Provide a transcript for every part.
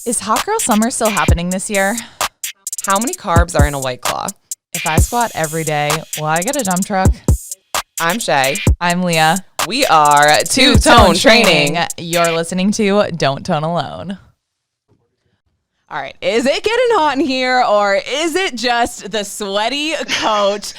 Is Hot Girl Summer still happening this year? How many carbs are in a White Claw? If I squat every day, will I get a dump truck? I'm Shay. I'm Leah. We are Two Tone Training. You're listening to Don't Tone Alone. All right, is it getting hot in here or is it just the sweaty coach?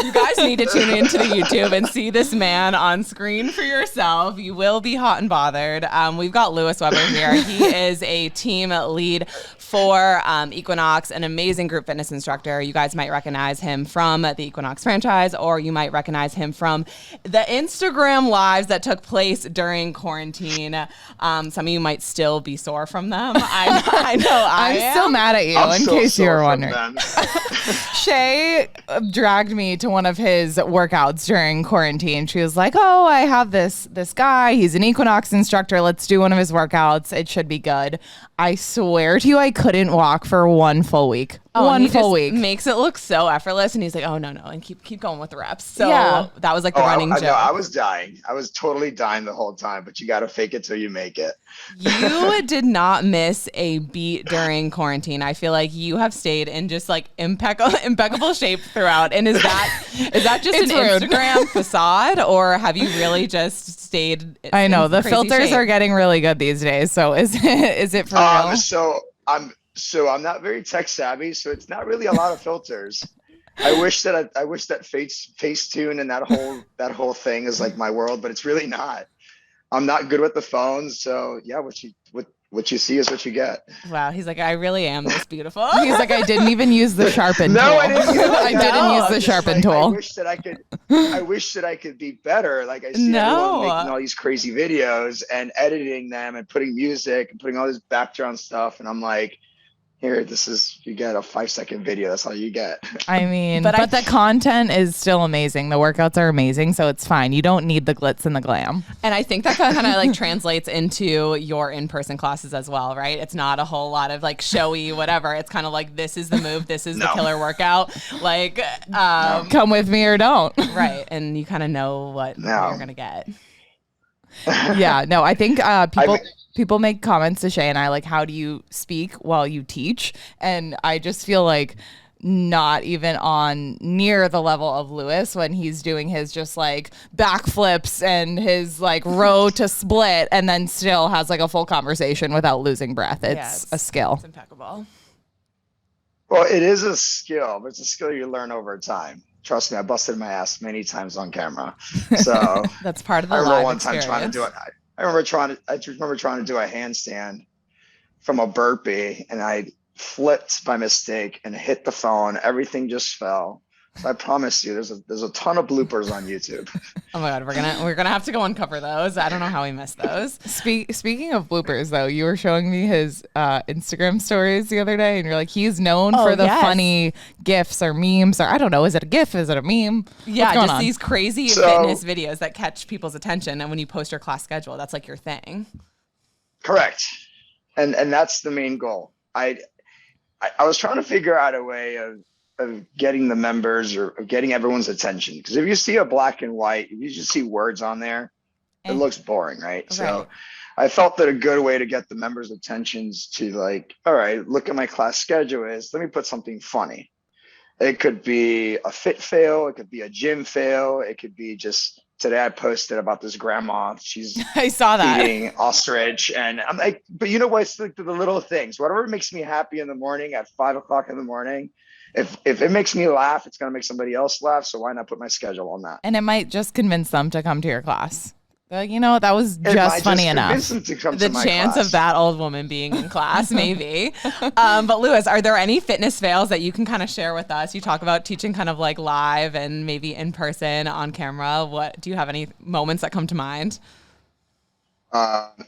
You guys need to tune into the YouTube and see this man on screen for yourself. You will be hot and bothered. We've got Lewis Weber here. He is a team lead for Equinox, an amazing group fitness instructor. You guys might recognize him from the Equinox franchise, or you might recognize him from the Instagram lives that took place during quarantine. Some of you might still be sore from them. I know I'm still mad at you, in case you were wondering. Shay dragged me to one of his workouts during quarantine. She was like, "Oh, I have this guy. He's an Equinox instructor. Let's do one of his workouts. It should be good." I swear to you, I couldn't walk for one full week. One full week. Makes it look so effortless, and he's like, "Oh no," and keep going with the reps. So yeah. That was like the running joke. No, I was dying. I was totally dying the whole time, but you got to fake it till you make it. You did not miss a beat during quarantine. I feel like you have stayed in just like impeccable shape throughout. And is that just an rude. Instagram facade, or have you really just stayed? I know the crazy filters shape? are getting really good these days. So is it for real? So I'm not very tech savvy, so it's not really a lot of filters. I wish that Facetune and that whole thing is like my world, but it's really not. I'm not good with the phones, so yeah, what you see is what you get. Wow, he's like, I really am this beautiful. He's like, I didn't even use the sharpen tool. No, I didn't. I didn't use the sharpen tool. I wish that I could be better. Like I see everyone making all these crazy videos and editing them and putting music and putting all this background stuff, and I'm like, here, you get a 5-second video. That's all you get. I mean, but the content is still amazing. The workouts are amazing, so it's fine. You don't need the glitz and the glam. And I think that kind of like translates into your in-person classes as well, right? It's not a whole lot of like showy whatever. It's kind of like, this is the move. This is the killer workout. Like, come with me or don't. Right. And you kind of know what you're going to get. Yeah, no, I think people make comments to Shay and I like, how do you speak while you teach? And I just feel like not even on near the level of Lewis when he's doing his just like backflips and his like row to split and then still has like a full conversation without losing breath. It's a skill. It's impeccable. Well, it is a skill, but it's a skill you learn over time. Trust me, I busted my ass many times on camera. So that's part of the I remember live one experience. time trying to do it. I remember trying to do a handstand from a burpee, and I flipped by mistake and hit the phone. Everything just fell. So I promise you, there's a ton of bloopers on YouTube. Oh my God, we're gonna have to go uncover those. I don't know how we missed those. Speaking of bloopers, though, you were showing me his Instagram stories the other day, and you're like, he's known for the funny GIFs or memes, or I don't know, is it a GIF? Is it a meme? Yeah, just these crazy fitness videos that catch people's attention, and when you post your class schedule, that's like your thing. Correct, and that's the main goal. I was trying to figure out a way of getting the members or of getting everyone's attention. Because if you see a black and white, if you just see words on there, it looks boring, right? So I felt that a good way to get the members' attentions to like, all right, look at my class schedule is, let me put something funny. It could be a fit fail. It could be a gym fail. It could be just, today I posted about this grandma. She's I saw that eating ostrich, and I'm like, but you know what? It's like the little things. Whatever makes me happy in the morning at 5:00 in the morning. If it makes me laugh, it's gonna make somebody else laugh. So why not put my schedule on that? And it might just convince them to come to your class. They're like, you know, that was just funny enough. The chance of that old woman being in class, maybe. But Lewis, are there any fitness fails that you can kind of share with us? You talk about teaching kind of like live and maybe in person on camera. What do you have any moments that come to mind?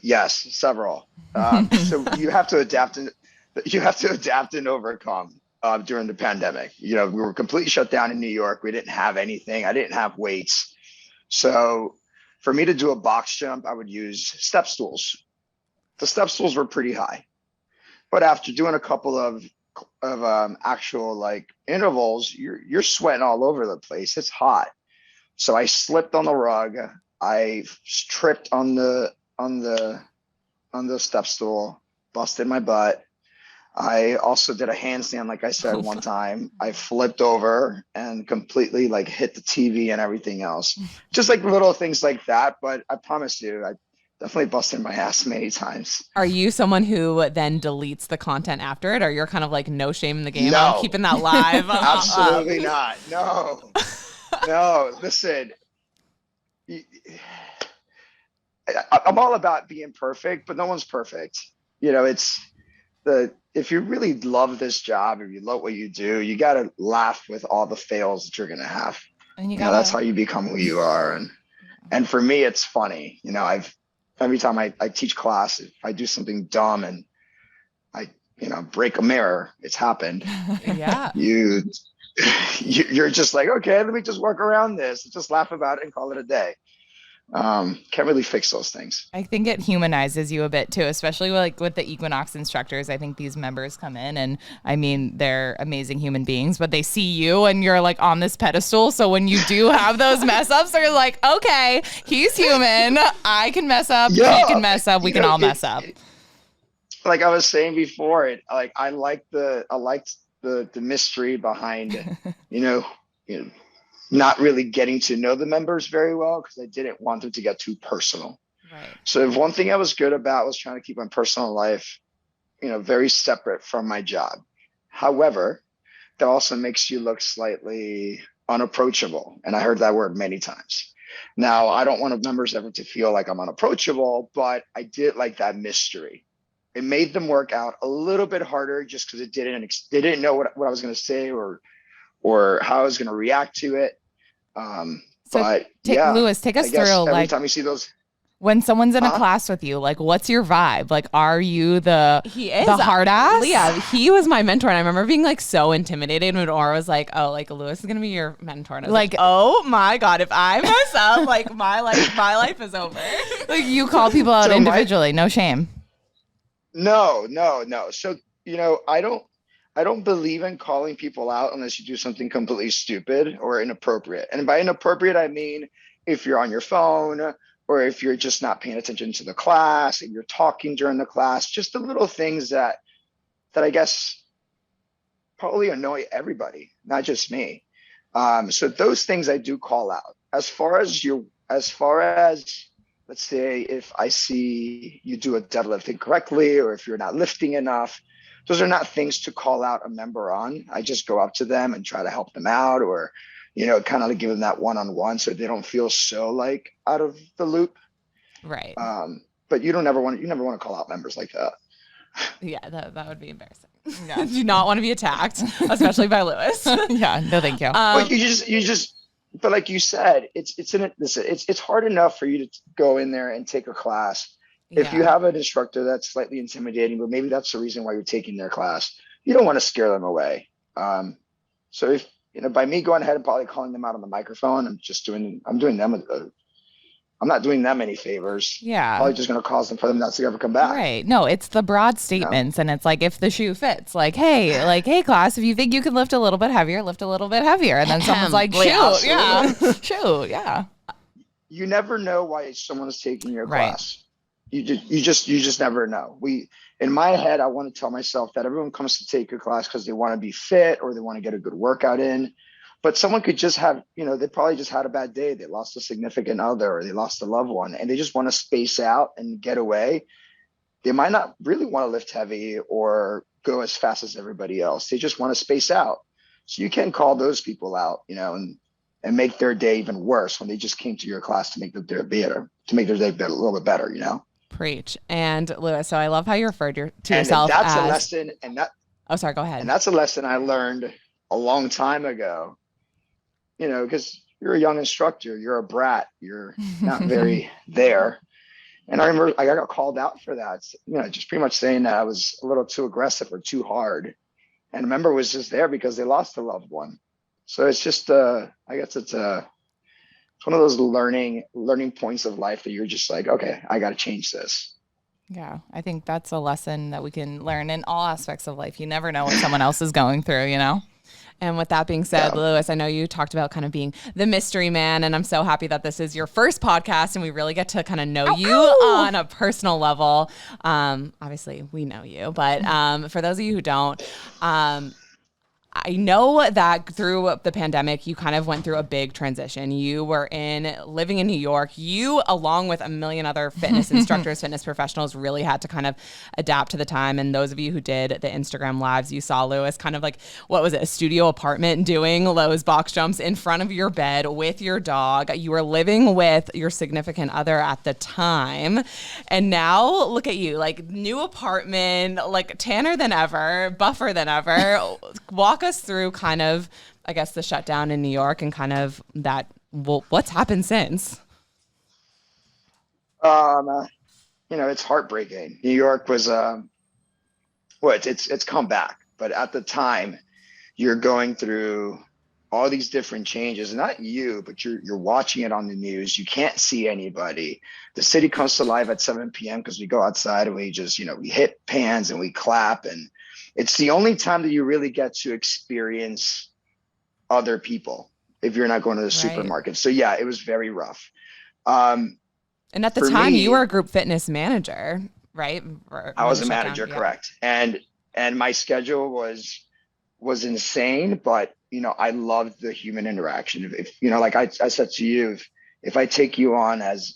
Yes, several. So you have to adapt and overcome. During the pandemic, we were completely shut down in New York. We didn't have anything. I didn't have weights. So for me to do a box jump, I would use step stools. The step stools were pretty high, but after doing a couple of actual like intervals, you're sweating all over the place. It's hot. So I slipped on the rug. I tripped on the on the step stool, busted my butt. I also did a handstand, like I said, one time. I flipped over and completely like hit the TV and everything else. Just like little things like that. But I promise you, I definitely busted my ass many times. Are you someone who then deletes the content after it, or you're kind of like no shame in the game? No. I'm keeping that live. Absolutely not. No. No. Listen, I'm all about being perfect, but no one's perfect. You know, if you really love this job, if you love what you do, you got to laugh with all the fails that you're going to have. And You know, that's how you become who you are. And for me, it's funny. You know, every time I teach class, if I do something dumb and I, break a mirror, it's happened. Yeah. You're just like, okay, let me just work around this, just laugh about it and call it a day. Can't really fix those things. I think it humanizes you a bit too, especially like with the Equinox instructors. I think these members come in and I mean, they're amazing human beings, but they see you and you're like on this pedestal. So when you do have those mess ups, they're like, okay, he's human. I can mess up. Yeah. He can mess up. We can all mess up. Like I was saying before, I liked the mystery behind, not really getting to know the members very well because I didn't want them to get too personal. Right. So if one thing I was good about was trying to keep my personal life, very separate from my job. However, that also makes you look slightly unapproachable. And I heard that word many times. Now, I don't want members ever to feel like I'm unapproachable, but I did like that mystery. It made them work out a little bit harder just because they didn't know what I was going to say or how I was going to react to it. Lewis, take us through every time you see those. When someone's in a class with you, like, what's your vibe? Like, are you the hard ass? Yeah, he was my mentor, and I remember being like so intimidated when Aura was like, "Oh, like Lewis is gonna be your mentor." And I was like, "Oh my god, if I mess up, like my life is over." Like, you call people out individually, no shame. No. So I don't believe in calling people out unless you do something completely stupid or inappropriate. And by inappropriate, I mean if you're on your phone or if you're just not paying attention to the class, if you're talking during the class, just the little things that I guess probably annoy everybody, not just me. So those things I do call out. As far as let's say if I see you do a deadlift incorrectly or if you're not lifting enough, those are not things to call out a member on. I just go up to them and try to help them out or, kind of give them that one-on-one so they don't feel so like out of the loop. Right. But you never want to call out members like that. Yeah, that would be embarrassing. Yeah. Do not want to be attacked, especially by Lewis. Yeah, no, thank you. But but like you said, it's hard enough for you to go in there and take a class. If you have an instructor that's slightly intimidating, but maybe that's the reason why you're taking their class, you don't want to scare them away. So if, by me going ahead and probably calling them out on the microphone, I'm not doing them any favors. Yeah. Probably just going to cause them for them not to ever come back. Right. No, it's the broad statements. And it's like, if the shoe fits, like, hey, class, if you think you can lift a little bit heavier, lift a little bit heavier. And then someone's like, shoot. Yeah. Shoot. Yeah. You never know why someone's taking your class. You just never know. In my head, I want to tell myself that everyone comes to take your class because they want to be fit or they want to get a good workout in. But someone could just have, they probably just had a bad day. They lost a significant other or they lost a loved one and they just want to space out and get away. They might not really want to lift heavy or go as fast as everybody else. They just want to space out. So you can call those people out, and make their day even worse when they just came to your class to make their day better, a little bit better, Preach. And Lewis, so I love how you referred to yourself that's as... a lesson. Oh, sorry, go ahead. And that's a lesson I learned a long time ago, because you're a young instructor, you're a brat, you're not very there. And I remember I got called out for that, just pretty much saying that I was a little too aggressive or too hard. And a member was just there because they lost a loved one. So it's just, I guess it's one of those learning points of life that you're just like, okay, I got to change this. Yeah, I think that's a lesson that we can learn in all aspects of life. You never know what someone else is going through, And with that being said, Yeah. Lewis, I know you talked about kind of being the mystery man, and I'm so happy that this is your first podcast and we really get to kind of know you on a personal level. Obviously, we know you, but for those of you who don't, I know that through the pandemic, you kind of went through a big transition. You were living in New York. You, along with a million other fitness instructors, fitness professionals, really had to kind of adapt to the time. And those of you who did the Instagram lives, you saw Lewis kind of like, what was it, a studio apartment doing Lowe's box jumps in front of your bed with your dog. You were living with your significant other at the time. And now look at you, like new apartment, like tanner than ever, buffer than ever. Walk us through kind of, I guess, the shutdown in New York and kind of that, well, what's happened since? It's heartbreaking. New York was, it's come back, but at the time you're going through all these different changes, not you, but you're watching it on the news. You can't see anybody. The city comes to life at 7 p.m. because we go outside and we just, we hit pans and we clap, and it's the only time that you really get to experience other people if you're not going to the supermarket. So yeah, it was very rough. And at the time you were a group fitness manager, right? I was a manager, correct. And my schedule was insane, but I loved the human interaction. If like I said to you, if I take you on as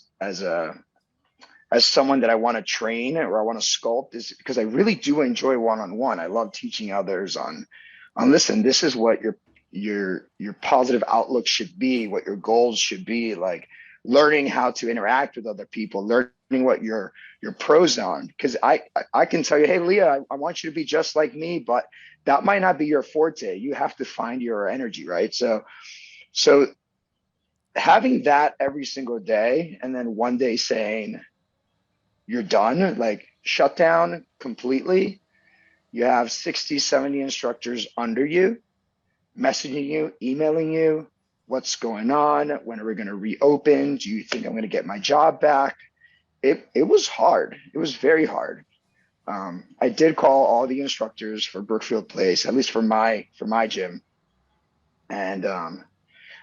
someone that I want to train or I want to sculpt, is because I really do enjoy one-on-one. I love teaching others on listen, this is what your positive outlook should be, what your goals should be, like learning how to interact with other people, learning what your pros on. Because I can tell you, hey, Leah, I want you to be just like me, but that might not be your forte. You have to find your energy, right? So having that every single day, and then one day saying, you're done, like shut down completely. You have 60, 70 instructors under you, messaging you, emailing you, what's going on? When are we going to reopen? Do you think I'm going to get my job back? It was hard. It was very hard. I did call all the instructors for Brookfield Place, at least for my gym. And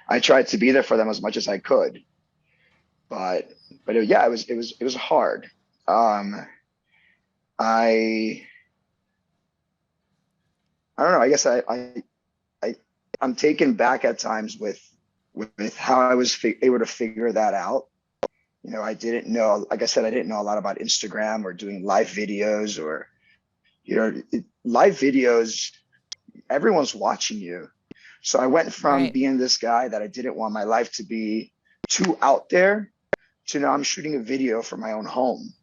I tried to be there for them as much as I could. But it was hard. I don't know. I guess I'm taken back at times with how I was able to figure that out. I didn't know, like I said, I didn't know a lot about Instagram or doing live videos or, live videos, everyone's watching you. So I went from being this guy that I didn't want my life to be too out there to now I'm shooting a video for my own home.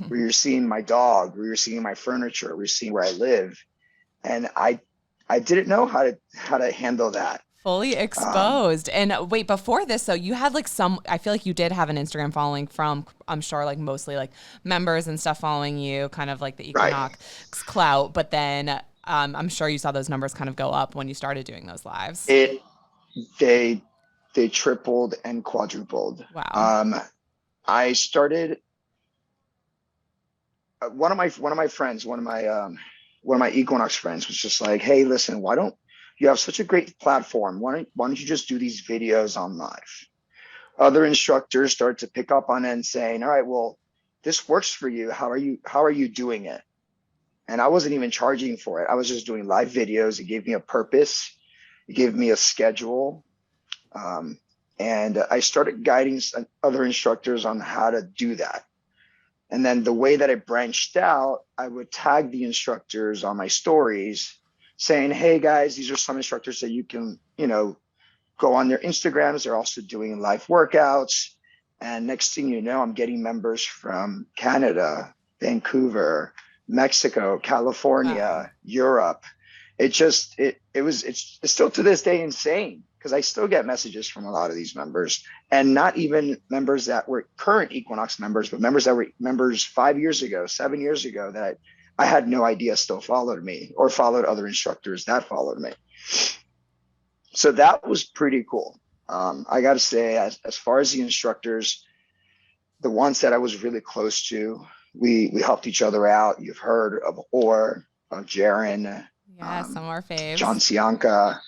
Where you're seeing my dog, where you're seeing my furniture, where you're seeing where I live. And I didn't know how to handle that. Fully exposed. And wait, before this, so you had like I feel like you did have an Instagram following from, I'm sure, like mostly like members and stuff following you, kind of like the Equinox clout. But then I'm sure you saw those numbers kind of go up when you started doing those lives. They tripled and quadrupled. Wow. I started, one of my friends, one of my Equinox friends was just like, hey, listen, why don't you have such a great platform? Why don't you just do these videos on live? Other instructors started to pick up on it and saying, all right, well, this works for you. How are you doing it? And I wasn't even charging for it. I was just doing live videos. It gave me a purpose. It gave me a schedule. And I started guiding other instructors on how to do that. And then the way that it branched out, I would tag the instructors on my stories saying, hey guys, these are some instructors that you can, go on their Instagrams. They're also doing live workouts. And next thing you know, I'm getting members from Canada, Vancouver, Mexico, California, Europe. It's still to this day insane, because I still get messages from a lot of these members, and not even members that were current Equinox members, but members that were members 5 years ago, 7 years ago that I had no idea still followed me or followed other instructors that followed me. So that was pretty cool. I got to say, as far as the instructors, the ones that I was really close to, we helped each other out. You've heard of Orr, of Jaron, Yeah, some of our faves. John Cianca.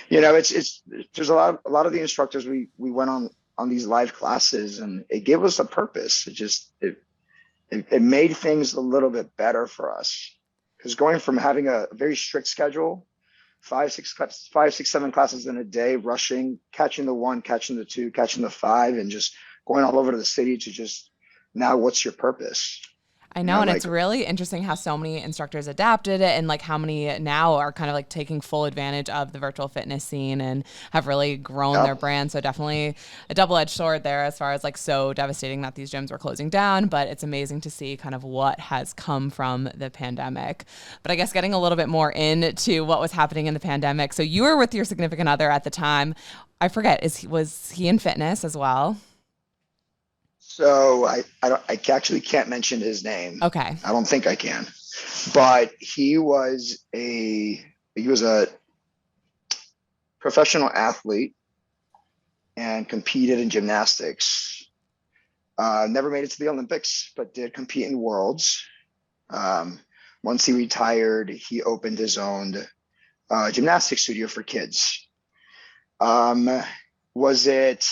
It's there's a lot of the instructors we went on these live classes, and it gave us a purpose. It made things a little bit better for us, because going from having a very strict schedule, five, six, 7 classes in a day, rushing, catching the 1, catching the 2, catching the 5, and just going all over the city, to just now, what's your purpose? I know, and it's really interesting how so many instructors adapted it, and like how many now are kind of like taking full advantage of the virtual fitness scene and have really grown their brand. So definitely a double-edged sword there, as far as like, so devastating that these gyms were closing down, but it's amazing to see kind of what has come from the pandemic. But I guess getting a little bit more into what was happening in the pandemic. So you were with your significant other at the time. I forget, was he in fitness as well? So I actually can't mention his name. Okay. I don't think I can, but he was a professional athlete and competed in gymnastics. Never made it to the Olympics, but did compete in Worlds. Once he retired, he opened his own gymnastics studio for kids. Was it,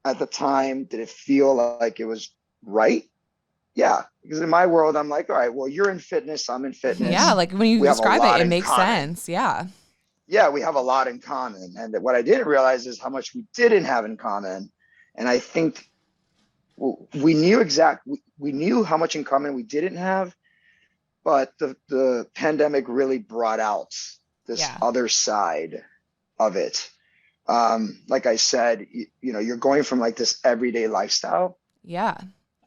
at the time, did it feel like it was right? Yeah, because in my world, I'm like, all right, well, you're in fitness, I'm in fitness. Yeah, like when you describe it, it makes sense. Yeah. Yeah, we have a lot in common. And what I didn't realize is how much we didn't have in common. And I think we knew how much in common we didn't have, but the pandemic really brought out this other side of it. Like I said, you're going from like this everyday lifestyle,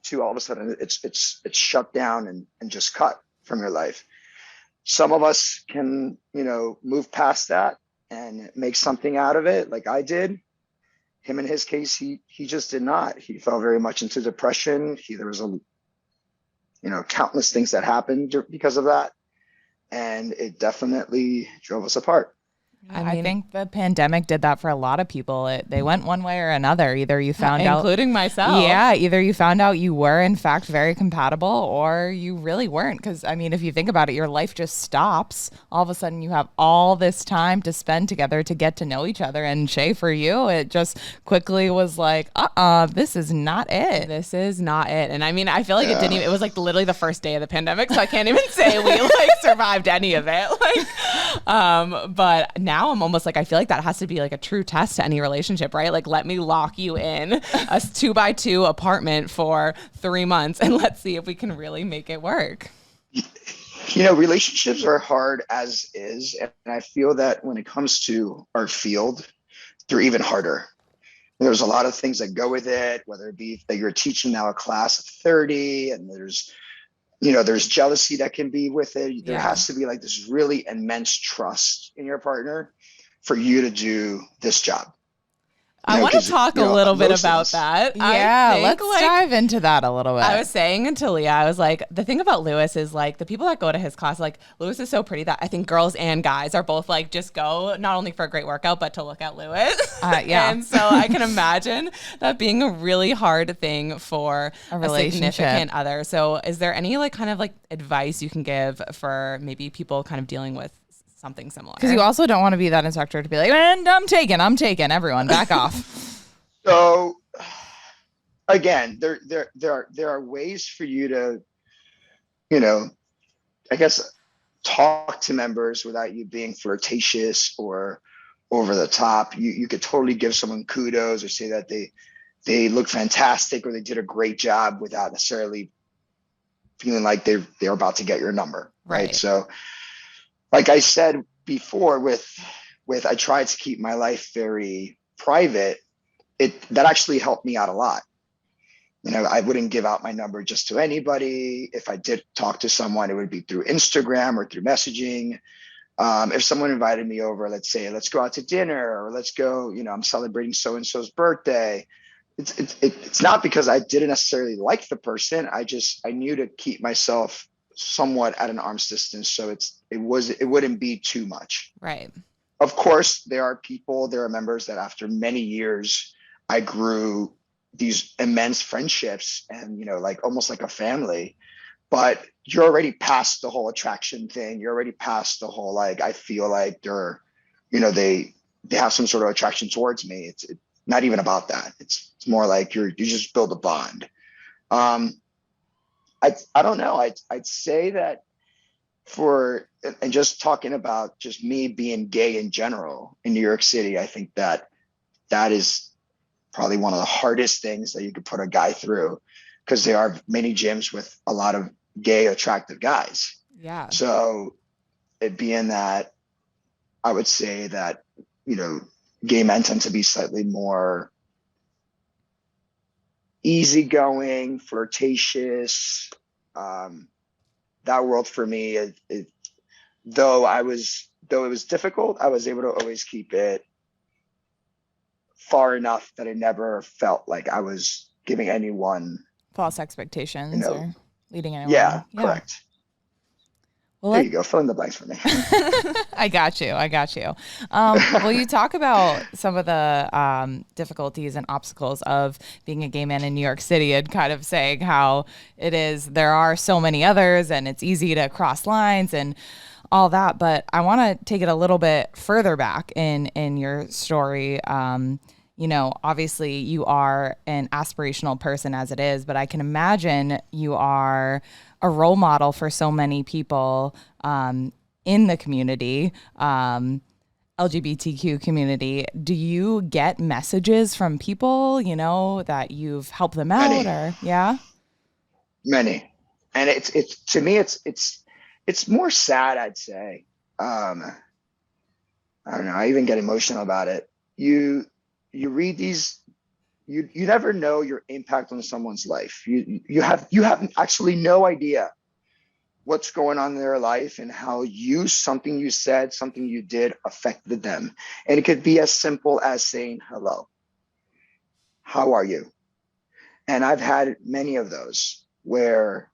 to all of a sudden it's shut down and just cut from your life. Some of us can, move past that and make something out of it, like I did. Him, in his case, he just did not. He fell very much into depression. There was countless things that happened because of that, and it definitely drove us apart. I think the pandemic did that for a lot of people. They went one way or another. Either you found out, including myself. Yeah, either you found out you were in fact very compatible, or you really weren't. Because I mean, if you think about it, your life just stops. All of a sudden, you have all this time to spend together to get to know each other. And Shay, for you, it just quickly was like, this is not it. This is not it. And I mean, I feel like it didn't even. It was like literally the first day of the pandemic, so I can't even say we like survived any of it. But now I'm almost like, I feel like that has to be like a true test to any relationship, right? Like, let me lock you in a 2x2 apartment for 3 months and let's see if we can really make it work. Relationships are hard as is. And I feel that when it comes to our field, they're even harder. There's a lot of things that go with it, whether it be that you're teaching now a class of 30, and there's jealousy that can be with it. There has to be like this really immense trust in your partner for you to do this job. I want to talk a little bit about that. Yeah, let's dive into that a little bit. I was saying to Leah, I was like, the thing about Lewis is like the people that go to his class, like Lewis is so pretty that I think girls and guys are both like, just go not only for a great workout, but to look at Lewis. And so I can imagine that being a really hard thing for a significant other. So is there any like kind of like advice you can give for maybe people kind of dealing with something similar? Because you also don't want to be that instructor to be like, and I'm taken, everyone back off. So again, there are ways for you to, I guess, talk to members without you being flirtatious or over the top. You could totally give someone kudos or say that they look fantastic or they did a great job without necessarily feeling like they're about to get your number. Right. So like I said before, with I tried to keep my life very private. That actually helped me out a lot. I wouldn't give out my number just to anybody. If I did talk to someone, it would be through Instagram or through messaging. If someone invited me over, let's say, let's go out to dinner, or let's go, I'm celebrating so-and-so's birthday. It's not because I didn't necessarily like the person. I knew to keep myself somewhat at an arm's distance, so it wouldn't be too much. Right. Of course, there are members that after many years, I grew these immense friendships and like almost like a family. but you're already past the whole attraction thing. You're already past the whole, like, I feel like they're, they have some sort of attraction towards me. It's not even about that. It's more like you just build a bond. I don't know. I'd say that and just talking about just me being gay in general in New York City, I think that is probably one of the hardest things that you could put a guy through, because there are many gyms with a lot of gay attractive guys. Yeah. So it being that, I would say that, gay men tend to be slightly more easygoing, flirtatious. That world for me, though it was difficult, I was able to always keep it far enough that I never felt like I was giving anyone false expectations or leading anyone. Yeah, correct. Well, there you go. Fill in the blanks for me. I got you. Well, you talk about some of the difficulties and obstacles of being a gay man in New York City, and kind of saying how there are so many others and it's easy to cross lines and all that. But I want to take it a little bit further back in your story. Obviously you are an aspirational person as it is, but I can imagine you are a role model for so many people in the community, LGBTQ community. Do you get messages from people, that you've helped them out? Many. And it's to me, it's more sad, I'd say. I don't know. I even get emotional about it. You read these, you never know your impact on someone's life. You have actually no idea what's going on in their life and how something you said, something you did affected them. And it could be as simple as saying hello. How are you? And I've had many of those where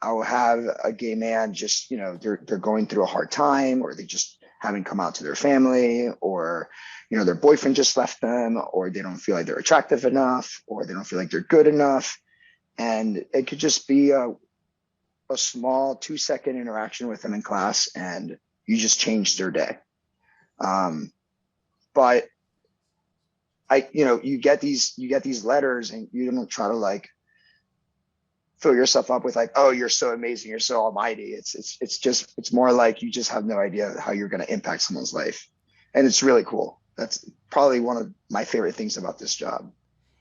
I'll have a gay man just, they're going through a hard time, or they just haven't come out to their family, or their boyfriend just left them, or they don't feel like they're attractive enough, or they don't feel like they're good enough. And it could just be a small 2-second interaction with them in class, and you just changed their day. But you get these letters, and you don't try to like fill yourself up with like, oh, you're so amazing, you're so almighty. It's more like you just have no idea how you're going to impact someone's life. And it's really cool. That's probably one of my favorite things about this job.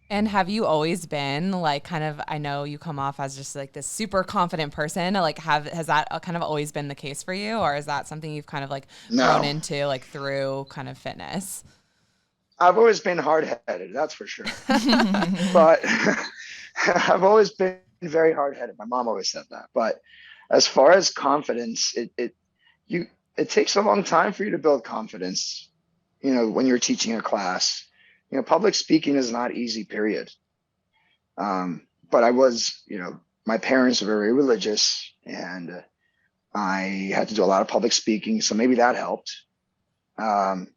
And have you always been like I know you come off as just like this super confident person, like has that kind of always been the case for you, or is that something you've kind of like grown into like through kind of fitness? I've always been hard-headed, that's for sure. But I've always been very hard-headed. My mom always said that. But as far as confidence, it takes a long time for you to build confidence. When you're teaching a class, public speaking is not easy, period. But I was, my parents are very religious, and I had to do a lot of public speaking. So maybe that helped.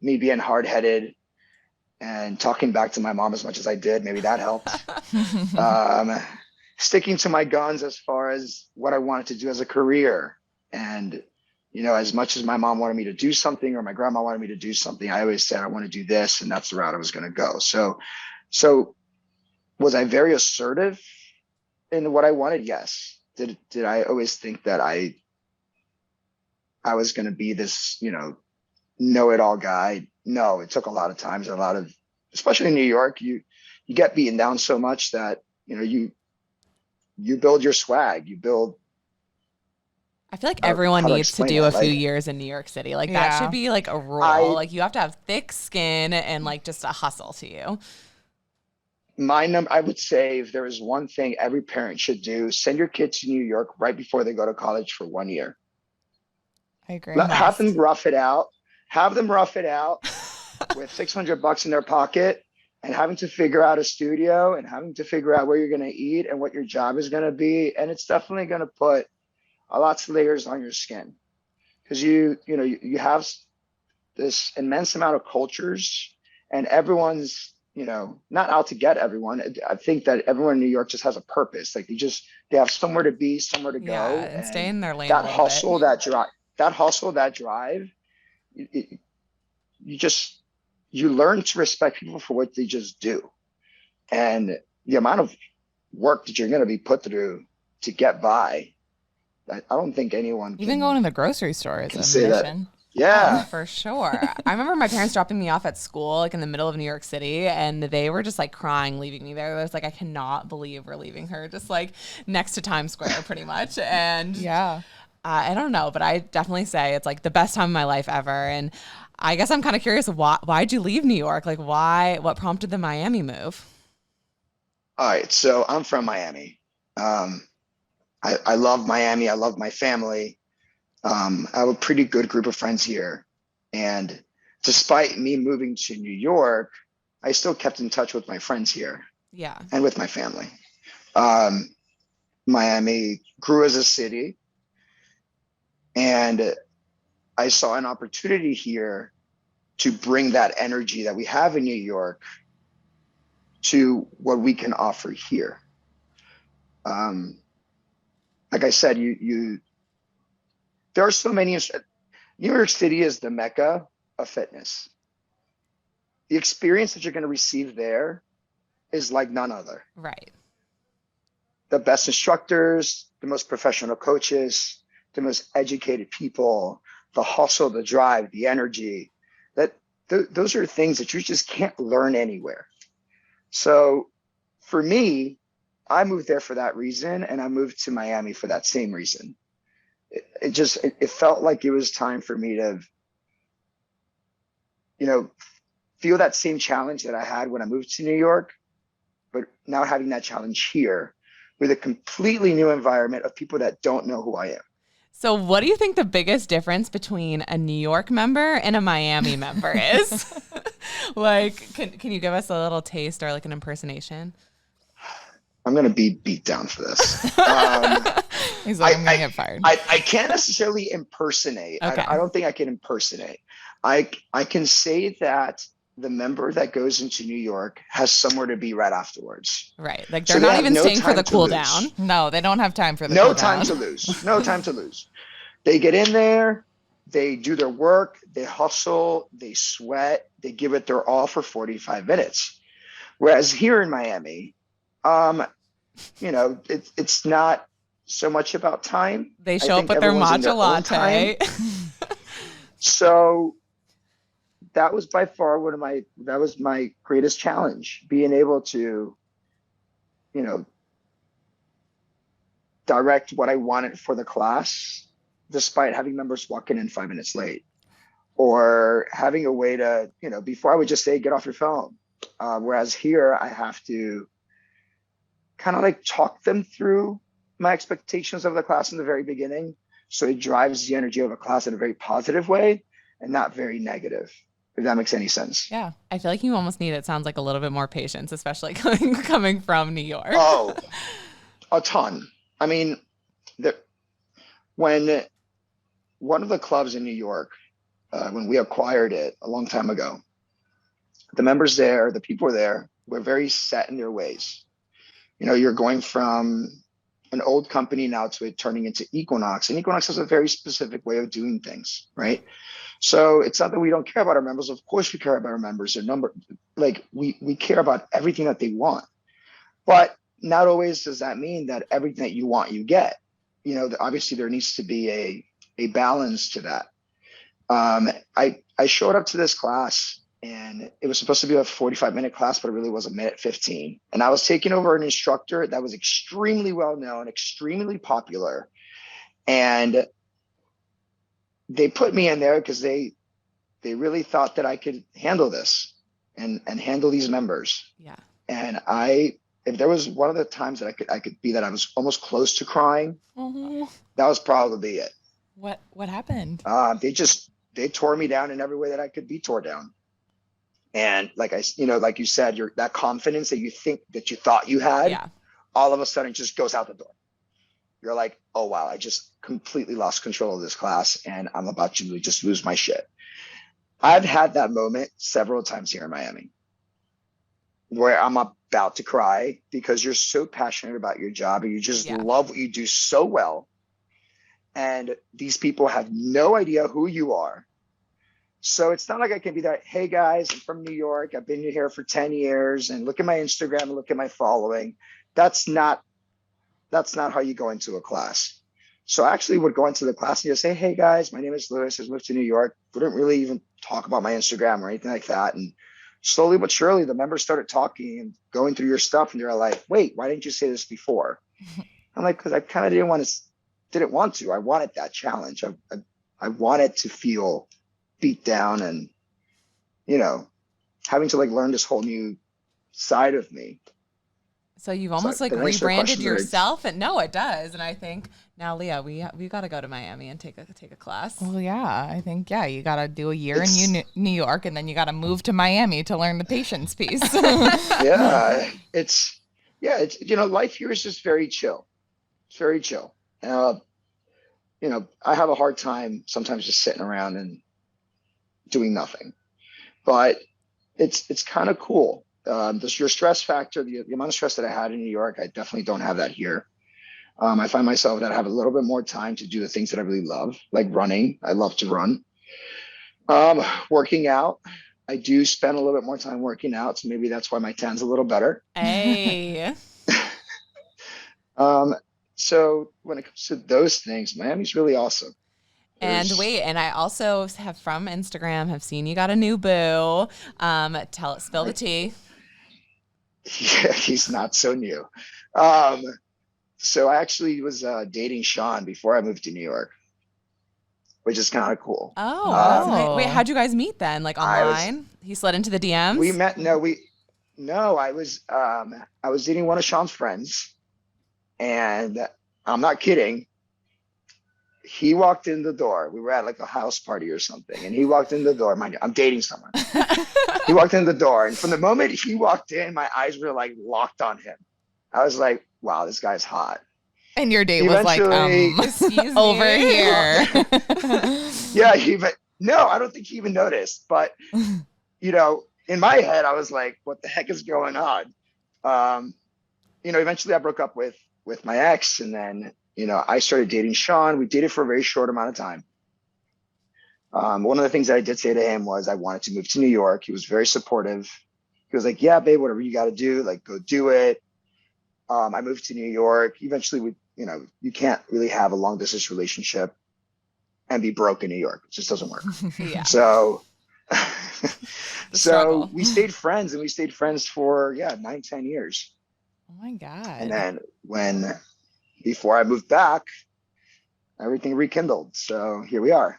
Me being hard-headed and talking back to my mom as much as I did, maybe that helped. Sticking to my guns as far as what I wanted to do as a career. And as much as my mom wanted me to do something, or my grandma wanted me to do something, I always said, I want to do this. And that's the route I was going to go. So was I very assertive in what I wanted? Yes. Did I always think that I was going to be this, know-it-all guy? No, it took a lot of times, especially in New York, you get beaten down so much that, you build your swag, I feel like everyone needs to do a few years in New York City. Like that should be like a rule. Like you have to have thick skin and like just a hustle to you. I would say if there is one thing every parent should do, send your kids to New York right before they go to college for 1 year. I agree. Have them rough it out. Have them rough it out with $600 in their pocket, and having to figure out a studio, and having to figure out where you're going to eat and what your job is going to be. And it's definitely going to put lots of layers on your skin, because you have this immense amount of cultures, and everyone's not out to get everyone. I think that everyone in New York just has a purpose. Like they have somewhere to be, somewhere to Yeah, go, and stay in their lane a that little hustle, bit. that drive, you just you learn to respect people for what they just do, and the amount of work that you're going to be put through to get by. I don't think anyone Even going to the grocery store is can a say that. mission. Yeah. Oh, for sure. I remember my parents dropping me off at school, like in the middle of New York City, and they were just like crying leaving me there. I was like, I cannot believe we're leaving her just like next to Times Square pretty much. And Yeah. I don't know, but I definitely say it's like the best time of my life ever. And I guess I'm kind of curious, why'd you leave New York? Like what prompted the Miami move? All right. So I'm from Miami. I love Miami. I love my family. I have a pretty good group of friends here. And despite me moving to New York, I still kept in touch with my friends here Yeah. and with my family. Miami grew as a city, and I saw an opportunity here to bring that energy that we have in New York to what we can offer here. Like I said, there are so many. New York City is the mecca of fitness. The experience that you're going to receive there is like none other. Right. The best instructors, the most professional coaches, the most educated people, the hustle, the drive, the energy. Those are things that you just can't learn anywhere. So for me, I moved there for that reason, and I moved to Miami for that same reason. It felt like it was time for me to, feel that same challenge that I had when I moved to New York, but now having that challenge here with a completely new environment of people that don't know who I am. So what do you think the biggest difference between a New York member and a Miami member is? Like, can you give us a little taste or like an impersonation? I'm going to be beat down for this. He's like, I'm going to get fired. I can't necessarily impersonate. Okay. I don't think I can impersonate. I can say that the member that goes into New York has somewhere to be right afterwards. Right. Like So they're they not have even no staying for time the to cool lose. down. No, they don't have time for the No cool time down. to lose. No time to lose. They get in there, they do their work, they hustle, they sweat, they give it their all for 45 minutes. Whereas here in Miami, it's not so much about time. They I show up think with their everyone's in their matcha own time. latte. So that was by far that was my greatest challenge, being able to, direct what I wanted for the class, despite having members walk in 5 minutes late, or having a way to, before I would just say, get off your phone. Whereas here I have to kind of like talk them through my expectations of the class in the very beginning. So it drives the energy of a class in a very positive way and not very negative, if that makes any sense. Yeah. I feel like you almost need, it sounds like, a little bit more patience, especially coming from New York. Oh, a ton. I mean, when one of the clubs in New York, when we acquired it a long time ago, the members there, the people there, were very set in their ways. You're going from an old company now to it turning into Equinox, and Equinox has a very specific way of doing things, right? So it's not that we don't care about our members. Of course we care about our members. Their number, like we care about everything that they want. But not always does that mean that everything that you want, you get. Obviously there needs to be a balance to that. I showed up to this class, and it was supposed to be a 45-minute class, but it really was a minute 15. And I was taking over an instructor that was extremely well known, extremely popular. And they put me in there because they really thought that I could handle this and handle these members. Yeah. And if there was one of the times that I could be that I was almost close to crying, Oh, that was probably it. what happened? They tore me down in every way that I could be tore down. And like you said, that confidence that you thought you had, Yeah. all of a sudden just goes out the door. You're like, oh wow, I just completely lost control of this class, and I'm about to just lose my shit. I've had that moment several times here in Miami. where I'm about to cry because you're so passionate about your job and you just Yeah. love what you do so well. And these people have no idea who you are. So it's not like I can be that, hey guys, I'm from New York. I've been here for 10 years and look at my Instagram and look at my following. That's not how you go into a class. So I actually would go into the class and just say, hey guys, my name is Lewis. I moved to New York. Wouldn't really even talk about my Instagram or anything like that. And slowly but surely, the members started talking and going through your stuff. And they're like, wait, why didn't you say this before? I'm like, because I kind of didn't want to. I wanted that challenge. I wanted to feel beat down and, having to like learn this whole new side of me. So you've almost Sorry, like did I answer the rebranded question, or- yourself, and no, it does. And I think now, Leah, we got to go to Miami and take a class. Well, yeah, I think, you got to do a year It's- in New York, and then you got to move to Miami to learn the patience piece. Yeah, it's life here is just very chill. It's very chill. I have a hard time sometimes just sitting around and doing nothing, but it's kind of cool. Your stress factor, the amount of stress that I had in New York, I definitely don't have that here. I find myself that I have a little bit more time to do the things that I really love, like running. I love to run. Working out. I do spend a little bit more time working out, so maybe that's why my tan's a little better. Hey. So when it comes to those things, Miami's really awesome. And wait, and I also have from Instagram have seen you got a new boo. Spill the tea. Yeah, he's not so new. So I actually was dating Sean before I moved to New York, which is kind of cool. Oh, that's nice. Oh. Wait, how'd you guys meet then? Like online? He slid into the DMs? We met. I was dating one of Sean's friends, and I'm not kidding. He walked in the door. We were at like a house party or something, and he walked in the door. Mind you, I'm dating someone. He walked in the door, and from the moment he walked in, my eyes were like locked on him. I was like, "Wow, this guy's hot." And your date was like, Excuse me. over here. Yeah, no, I don't think he even noticed. But in my head, I was like, "What the heck is going on?" Eventually, I broke up with my ex, and then I started dating Sean. We dated for a very short amount of time. One of the things that I did say to him was I wanted to move to New York. He was very supportive. He was like, "Yeah, babe, whatever you got to do, like go do it." I moved to New York. Eventually, you can't really have a long distance relationship and be broke in New York. It just doesn't work. Yeah. So, struggle. we stayed friends, and we stayed friends for 9-10 years. Oh my God. And then before I moved back, everything rekindled. So here we are.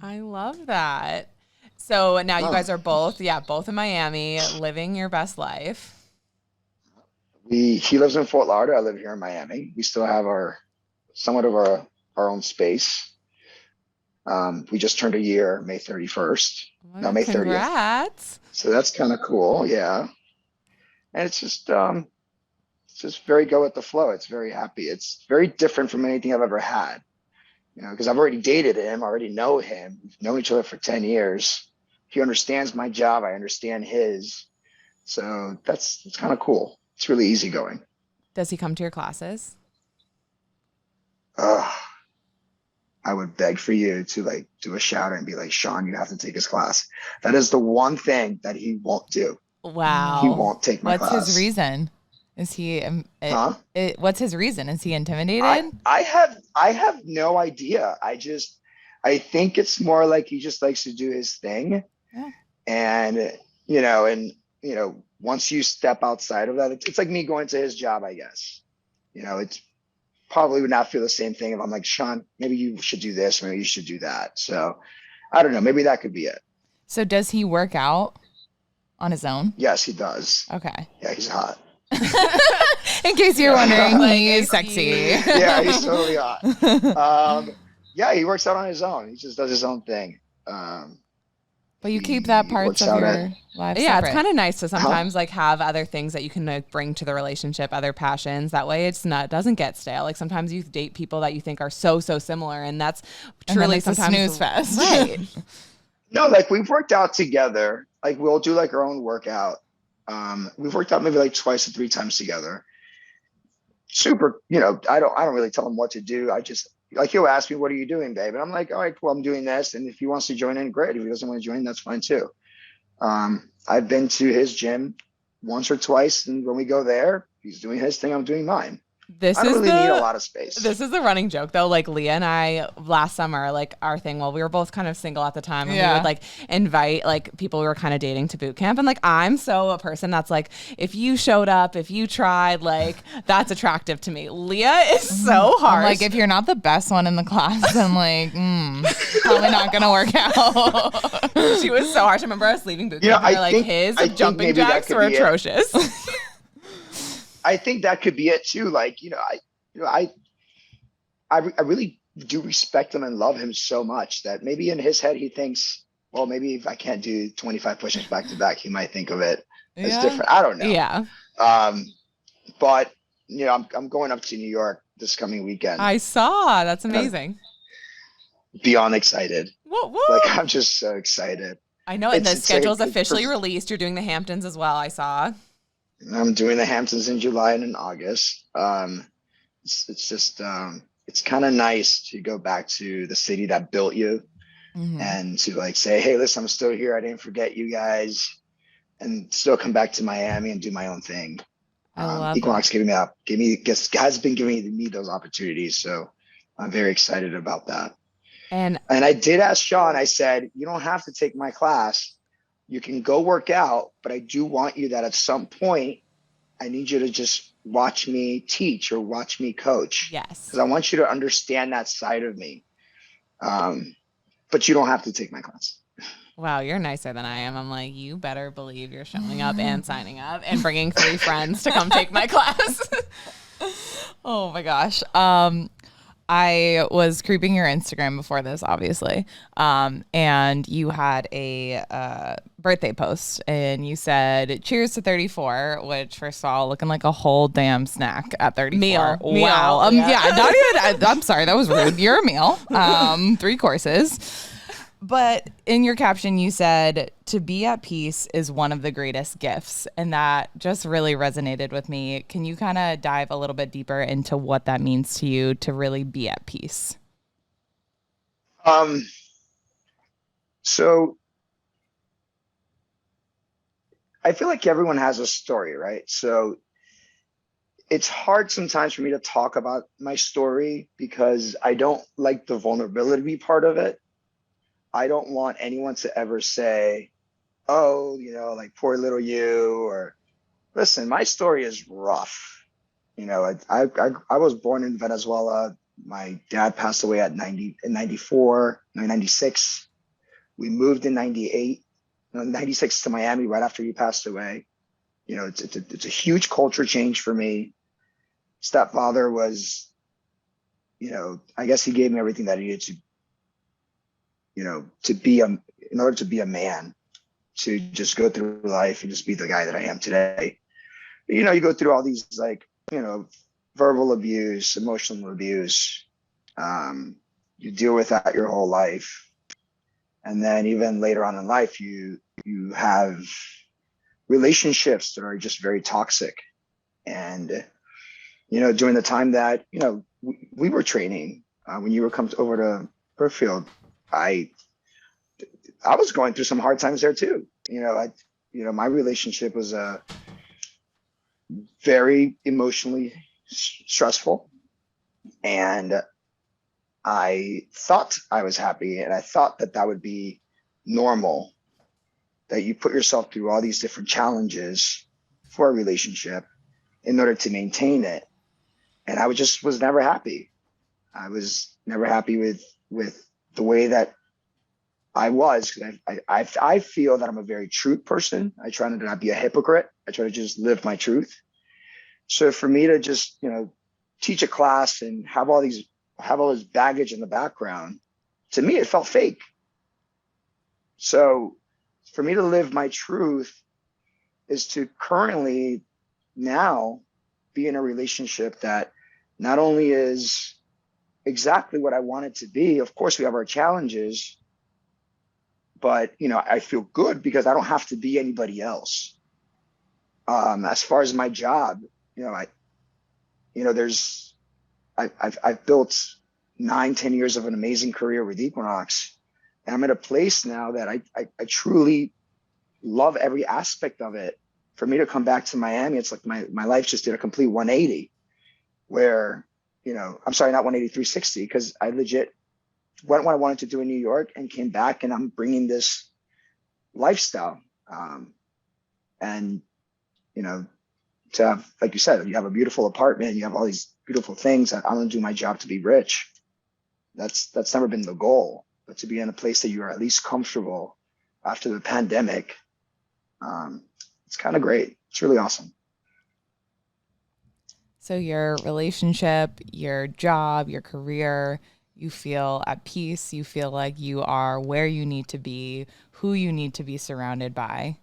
I love that. So now you Oh. guys are both in Miami, living your best life. He lives in Fort Lauderdale. I live here in Miami. We still have somewhat of our own space. We just turned a year, May 31st. No, May 30th. Congrats. So that's kind of cool. Yeah. And it's just very go with the flow. It's very happy. It's very different from anything I've ever had, because I've already dated him, already know him. We've known each other for 10 years. He understands my job. I understand his. So that's kind of cool. It's really easygoing. Does he come to your classes? I would beg for you to do a shout out and be like, Sean, you have to take his class. That is the one thing that he won't do. Wow. He won't take my What's class. his reason? Is he? Huh? What's his reason? Is he intimidated? I have no idea. I think it's more like he just likes to do his thing. Yeah. And once you step outside of that, it's like me going to his job, I guess. It's probably would not feel the same thing if I'm like, Sean, maybe you should do this, maybe you should do that. So I don't know, maybe that could be it. So does he work out on his own? Yes, he does. Okay. Yeah, he's hot. In case you're wondering, Like, he is is sexy. he- Yeah, he's totally hot. Yeah, he works out on his own. He just does his own thing. But you keep that He parts works of out your at- life Yeah, separate. it's kind of nice to sometimes have other things that you can bring to the relationship, other passions. That way, it doesn't get stale. Like sometimes you date people that you think are so similar, and that's And then truly it's a sometimes snooze fest. Right. No, we've worked out together. We'll do our own workout. We've worked out maybe like twice or three times together. Super, you know, I don't really tell him what to do. I just like he'll ask me, "What are you doing, babe?" And I'm like, "All right, cool, I'm doing this." And if he wants to join in, great. If he doesn't want to join, that's fine too. I've been to his gym once or twice, and when we go there, he's doing his thing, I'm doing mine. This I don't is really need a lot of space. This is a running joke though. Like Leah and I last summer, like our thing, well, we were both kind of single at the time, and we would like invite like people we were kind of dating to boot camp. And like I'm so a person that's like, if you showed up, if you tried, like that's attractive to me. Leah is so hard. Like if you're not the best one in the class, then like probably not gonna work out. She was so harsh. I remember us leaving boot camp, and like his jumping jacks were atrocious. I think that could be it too. Like, I really do respect him and love him so much that maybe in his head he thinks, well, maybe if I can't do 25 push-ups back to back, he might think of it as different. I don't know. Yeah. But I'm going up to New York this coming weekend. I saw. That's amazing. Beyond excited. What? Like I'm just so excited. I know, and the schedule's officially released. You're doing the Hamptons as well. I saw. I'm doing the Hamptons in July and in August. It's just it's kind of nice to go back to the city that built you and to like say, hey, listen, I'm still here. I didn't forget you guys, and still come back to Miami and do my own thing. I love Equinox has been giving me those opportunities, so I'm very excited about that. And I did ask Sean. I said, you don't have to take my class. You can go work out, but I do want you that at some point, I need you to just watch me teach or watch me coach. Yes. Because I want you to understand that side of me. But you don't have to take my class. Wow, you're nicer than I am. I'm like, you better believe you're showing up and signing up and bringing 3 friends to come take my class. Oh my gosh. I was creeping your Instagram before this, obviously. And you had a birthday post and you said, cheers to 34, which first of all, looking like a whole damn snack at 34. Meal. Wow. Yeah, not even, I'm sorry, that was rude. You're a meal. 3 courses. But in your caption, you said, to be at peace is one of the greatest gifts. And that just really resonated with me. Can you kind of dive a little bit deeper into what that means to you to really be at peace? So I feel like everyone has a story, right? So it's hard sometimes for me to talk about my story because I don't like the vulnerability part of it. I don't want anyone to ever say, oh, like poor little you, or listen, my story is rough. I was born in Venezuela. My dad passed away in 96. We moved in 96 to Miami right after he passed away. It's a huge culture change for me. Stepfather was, I guess he gave me everything that I needed in order to be a man, to just go through life and just be the guy that I am today. But, you go through all these verbal abuse, emotional abuse. You deal with that your whole life. And then even later on in life, you have relationships that are just very toxic. And, during the time that, we were training, when you were coming over to Brookfield, I was going through some hard times there too. My relationship was very emotionally stressful, and I thought I was happy, and I thought that would be normal, that you put yourself through all these different challenges for a relationship in order to maintain it. And I was never happy. I was never happy with the way that I was, because I feel that I'm a very truth person. I try to not be a hypocrite. I try to just live my truth. So for me to just, teach a class and have all this baggage in the background, to me, it felt fake. So for me to live my truth is to currently now be in a relationship that not only is exactly what I want it to be. Of course, we have our challenges, but I feel good because I don't have to be anybody else. As far as my job, there's I've built 9, 10 years of an amazing career with Equinox, and I'm at a place now that I truly love every aspect of it. For me to come back to Miami, it's like my life just did a complete 180, where, I'm sorry, not 180, 360, because I legit went what I wanted to do in New York and came back, and I'm bringing this lifestyle. And, to have, like you said, you have a beautiful apartment, you have all these beautiful things. I'm going to do my job to be rich. That's never been the goal, but to be in a place that you are at least comfortable after the pandemic, it's kind of great. It's really awesome. So your relationship, your job, your career, you feel at peace. You feel like you are where you need to be, who you need to be surrounded by.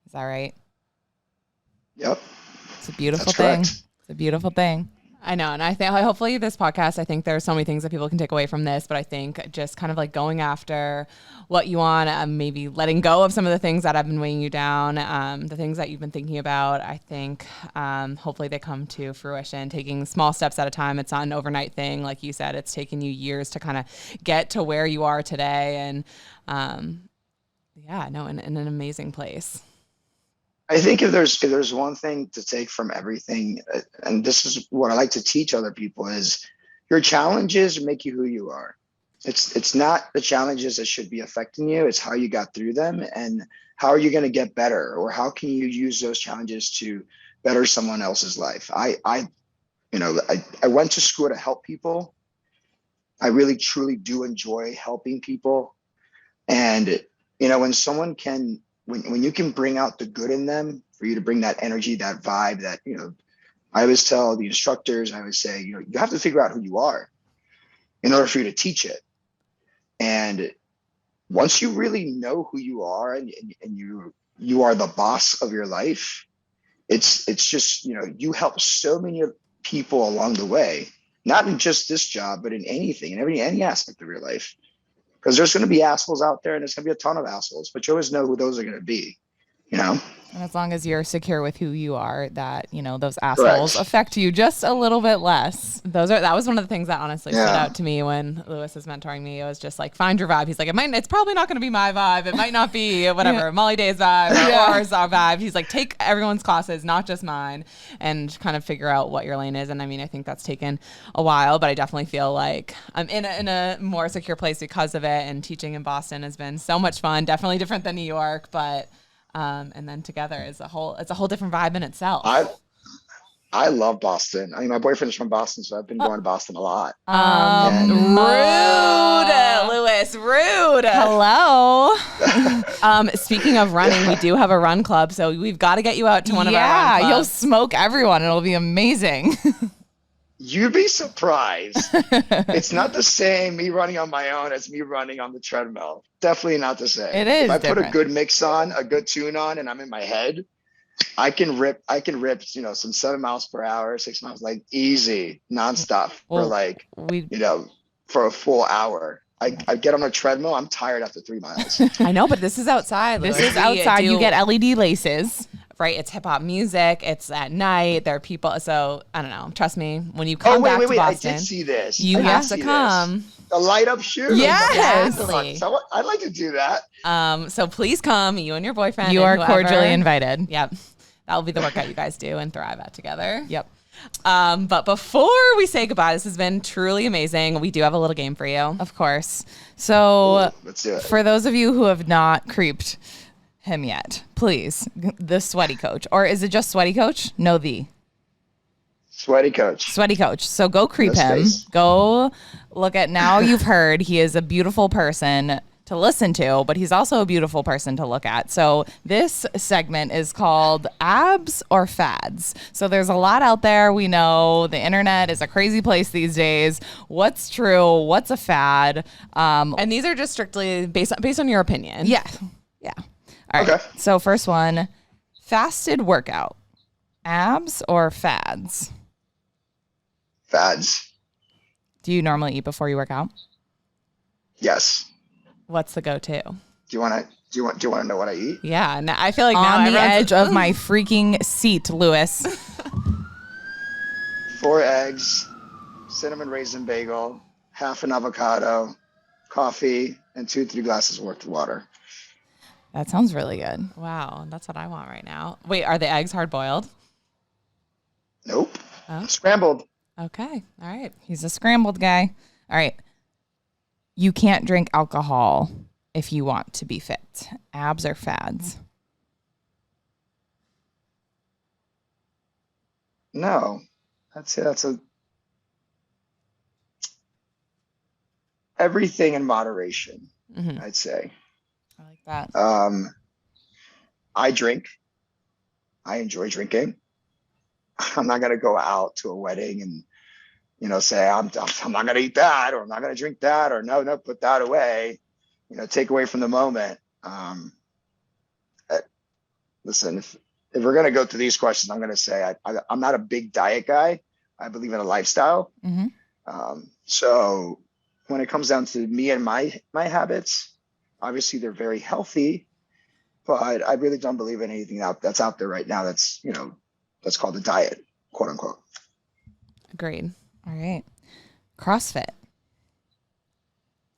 Is that right? Yep. It's a beautiful That's thing. correct. It's a beautiful thing. I know. And I think hopefully this podcast, I think there's so many things that people can take away from this, but I think just kind of like going after what you want, maybe letting go of some of the things that have been weighing you down, the things that you've been thinking about, I think hopefully they come to fruition, taking small steps at a time. It's not an overnight thing. Like you said, it's taken you years to kind of get to where you are today. And in an amazing place. I think if there's one thing to take from everything, and this is what I like to teach other people, is your challenges make you who you are. It's not the challenges that should be affecting you. It's how you got through them, and how are you going to get better, or how can you use those challenges to better someone else's life. I went to school to help people. I really truly do enjoy helping people, and when someone can. When you can bring out the good in them, for you to bring that energy, that vibe, that, I always tell the instructors, I always say, you have to figure out who you are in order for you to teach it. And once you really know who you are, and you are the boss of your life, it's just, you help so many people along the way, not in just this job, but in anything, in any aspect of your life. Because there's going to be assholes out there, and there's going to be a ton of assholes, but you always know who those are going to be, And as long as you're secure with who you are, that, those assholes affect you just a little bit less. That was one of the things that honestly stood out to me when Lewis was mentoring me. It was just like, find your vibe. He's like, it's probably not going to be my vibe. It might not be whatever, Molly Day's vibe or ours, our vibe. He's like, take everyone's classes, not just mine, and kind of figure out what your lane is. And I think that's taken a while, but I definitely feel like I'm in a more secure place because of it. And teaching in Boston has been so much fun. Definitely different than New York, but and then together is it's a whole different vibe in itself. I love Boston. My boyfriend's from Boston, so I've been going to Boston a lot. Rude, Lewis, rude. Hello. Speaking of running, we do have a run club, so we've got to get you out to one of our run clubs. You'll smoke everyone. It'll be amazing. You'd be surprised. It's not the same me running on my own as me running on the treadmill. Definitely not the same. It is If I different. put a good mix on, a good tune on, and I'm in my head, I can rip, some 7 miles per hour, 6 miles, like easy, nonstop for a full hour. I get on a treadmill, I'm tired after 3 miles. I know, but this is outside. This Lewis. is outside. You get LED laces. Right, it's hip hop music. It's at night. There are people. So I don't know. Trust me, when you come back to Boston, I did see this. You have to come. The light up shoes. Yes. Exactly. So I'd like to do that. So please come. You and your boyfriend. You and are whoever. cordially invited. Yep. That'll be the workout you guys do and thrive at together. Yep. But before we say goodbye, this has been truly amazing. We do have a little game for you. Of course. So Let's do it. for those of you who have not creeped him yet, please, the Sweaty Coach, or is it just Sweaty Coach? No, the Sweaty Coach. Sweaty Coach. So go creep No him. space. Go look at, now you've heard he is a beautiful person to listen to, but he's also a beautiful person to look at. So this segment is called Abs or Fads. So there's a lot out there. We know the internet is a crazy place these days. What's true? What's a fad? And these are just strictly based on your opinion. Yeah. All right. Okay. So first one, fasted workout. Abs or fads? Fads. Do you normally eat before you work out? Yes. What's the go-to? Do you want to know what I eat? Yeah, I feel like now On the everyone's- edge of my freaking seat, Lewis. 4 eggs, cinnamon raisin bagel, half an avocado, coffee, and 2-3 glasses worth of water. That sounds really good. Wow, that's what I want right now. Wait, are the eggs hard boiled? Nope. Oh. Scrambled. Okay, all right. He's a scrambled guy. All right. You can't drink alcohol if you want to be fit. Abs or fads? No. That's a everything in moderation, Mhm. I'd say. I like that. I drink. I enjoy drinking. I'm not gonna go out to a wedding and say I'm not gonna eat that, or I'm not gonna drink that, or no, put that away. Take away from the moment. Listen, if we're gonna go through these questions, I'm gonna say I'm not a big diet guy. I believe in a lifestyle. Mm-hmm. So when it comes down to me and my habits, obviously they're very healthy, but I really don't believe in anything that's out there right now that's called a diet, quote unquote. Agreed. All right. CrossFit.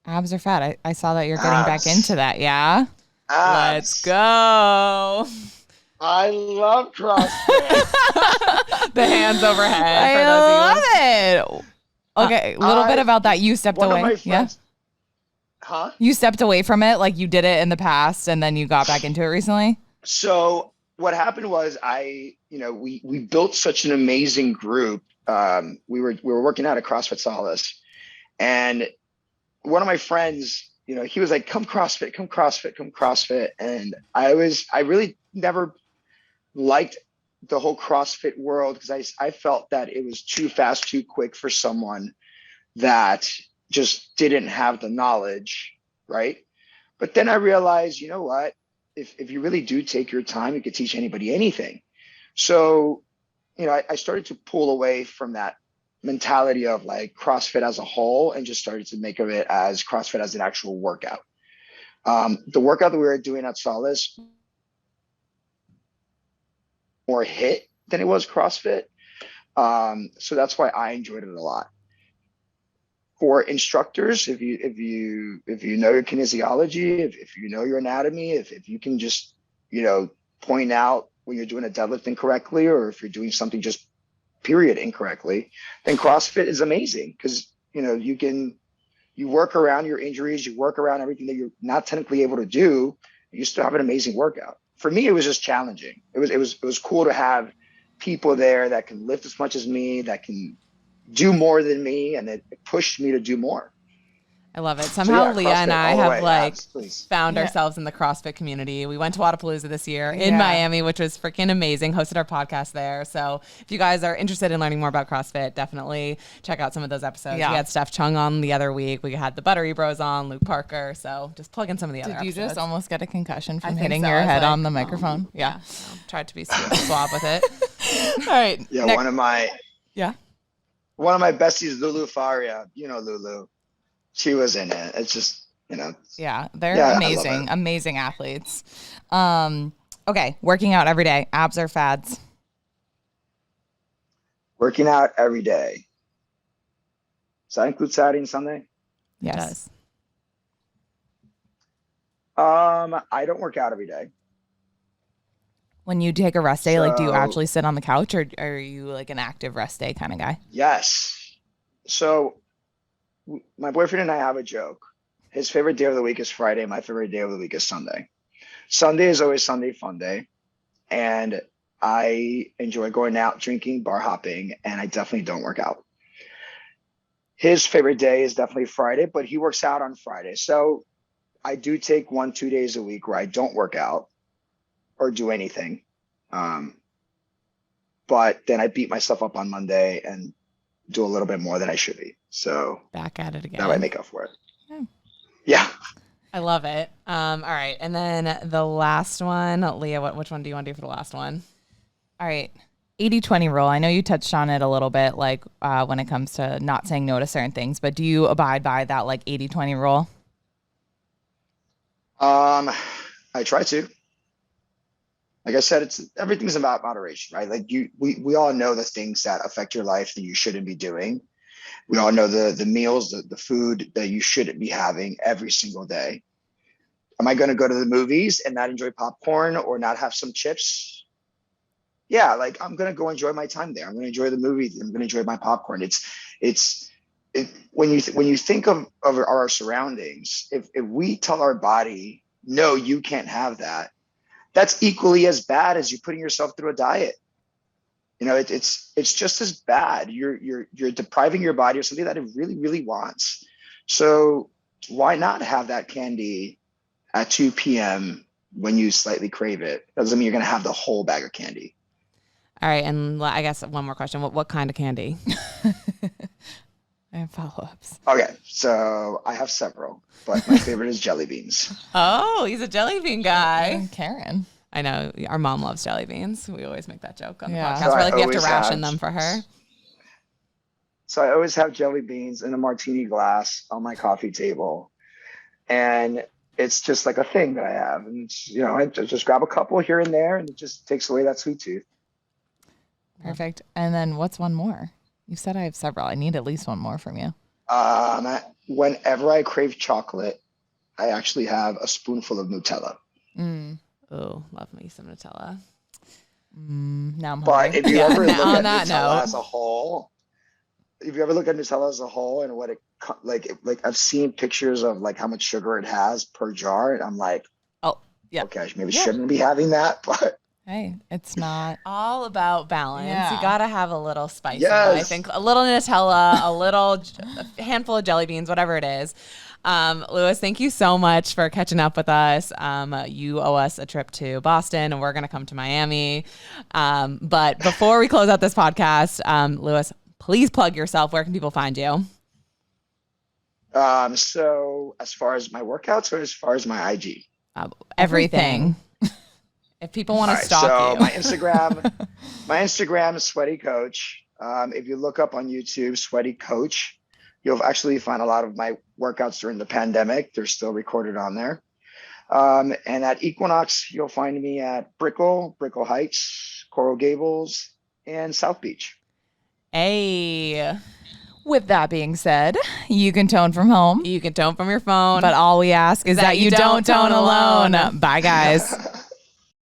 Abs or fat? I saw that you're getting back Abs. into that. Yeah. Let's go. I love CrossFit. The hands overhead. I for those of you- love it. Okay, a little bit about that. You stepped One away. of my Yeah. friends. Huh? You stepped away from it, like you did it in the past, and then you got back into it recently. So what happened was we built such an amazing group. We were working out at CrossFit Solace, and one of my friends, he was like, come CrossFit. And I really never liked the whole CrossFit world because I felt that it was too fast, too quick for someone that just didn't have the knowledge, right? But then I realized, you know what? If you really do take your time, you could teach anybody anything. So, I started to pull away from that mentality of like CrossFit as a whole and just started to make of it as CrossFit as an actual workout. The workout that we were doing at Solace more hit than it was CrossFit. So that's why I enjoyed it a lot. For instructors, if you know your kinesiology, if you know your anatomy, if you can just point out when you're doing a deadlift incorrectly, or if you're doing something just period incorrectly, then CrossFit is amazing because you work around your injuries, you work around everything that you're not technically able to do, you still have an amazing workout. For me, it was just challenging. It was cool to have people there that can lift as much as me, that can do more than me, and it pushed me to do more. I love it. Somehow Leah and I have found Yeah. ourselves in the CrossFit community. We went to Wadapalooza this year in Miami, which was freaking amazing. Hosted our podcast there. So if you guys are interested in learning more about CrossFit, definitely check out some of those episodes. Yeah. We had Steph Chung on the other week. We had the Buttery Bros on, Luke Parker. So just plug in some of the other Did you episodes. just almost get a concussion I from think hitting so. your I was head like, on the microphone? Yeah. Tried to be suave with it. All right. Yeah, Next- one of my besties, Lulu Faria, Lulu, she was in it. It's just, Yeah, they're Yeah, I love amazing, it. amazing athletes. Okay, working out every day, abs or fads? working out every day. Does that include Saturday and Sunday? It Yes. does. I don't work out every day. When you take a rest day, like, do you So- actually sit on the couch, or are you like an active rest day kind of guy? Yes. So my boyfriend and I have a joke. His favorite day of the week is Friday. My favorite day of the week is Sunday. Sunday is always Sunday fun day. And I enjoy going out, drinking, bar hopping, and I definitely don't work out. His favorite day is definitely Friday, but he works out on Friday. So I do take 1-2 days a week where I don't work out or do anything. But then I beat myself up on Monday and do a little bit more than I should be. So Back at it again. that might make up for it. Yeah. Yeah. I love it. All right. And then the last one, Leah, which one do you want to do for the last one? All right. 80-20 rule. I know you touched on it a little bit, like when it comes to not saying no to certain things, but do you abide by that like 80-20 rule? I try to. Like I said, it's everything's about moderation, right? Like we all know the things that affect your life that you shouldn't be doing. We all know the meals, the food that you shouldn't be having every single day. Am I going to go to the movies and not enjoy popcorn or not have some chips? Yeah, like I'm going to go enjoy my time there. I'm going to enjoy the movie. I'm going to enjoy my popcorn. When you think of our surroundings, if we tell our body, no, you can't have that, that's equally as bad as you putting yourself through a diet. You know, it's just as bad. You're depriving your body of something that it really, really wants. So why not have that candy at 2 p.m. when you slightly crave it? Doesn't mean you're gonna have the whole bag of candy. All right, and I guess one more question. What kind of candy? I have follow-ups. Okay, so I have several, but my favorite is jelly beans. Oh, he's a jelly bean guy. Karen. I know our mom loves jelly beans. We always make that joke on the Yeah. podcast. So We're I like, we have to always ration have- them for her. So I always have jelly beans in a martini glass on my coffee table, and it's just like a thing that I have. And it's, you know, I just grab a couple here and there, and it just takes away that sweet tooth. Perfect. And then what's one more? You said I have several. I need at least one more from you. Whenever I crave chocolate, I actually have a spoonful of Nutella. Oh, love me some Nutella. Now I'm But hungry. if you Yeah, ever look on at that Nutella note. as a whole, if you ever look at Nutella as a whole and what it like I've seen pictures of like how much sugar it has per jar, and I'm like, Oh, yeah. okay, I maybe Yeah. shouldn't be having that, but Hey, it's not. All about balance. Yeah. You gotta have a little spice. Yes. In it. I think a little Nutella, a handful of jelly beans, whatever it is. Lewis, thank you so much for catching up with us. You owe us a trip to Boston, and we're gonna come to Miami. But before we close out this podcast, Lewis, please plug yourself. Where can people find you? So as far as my workouts or as far as my IG? Everything. If people want to All right, stalk so you, my Instagram is Sweaty Coach. If you look up on YouTube, Sweaty Coach, you'll actually find a lot of my workouts during the pandemic. They're still recorded on there. And at Equinox, you'll find me at Brickell Heights, Coral Gables, and South Beach. hey, With that being said, you can tone from home, you can tone from your phone. but all we ask is that you don't tone alone. Bye, guys.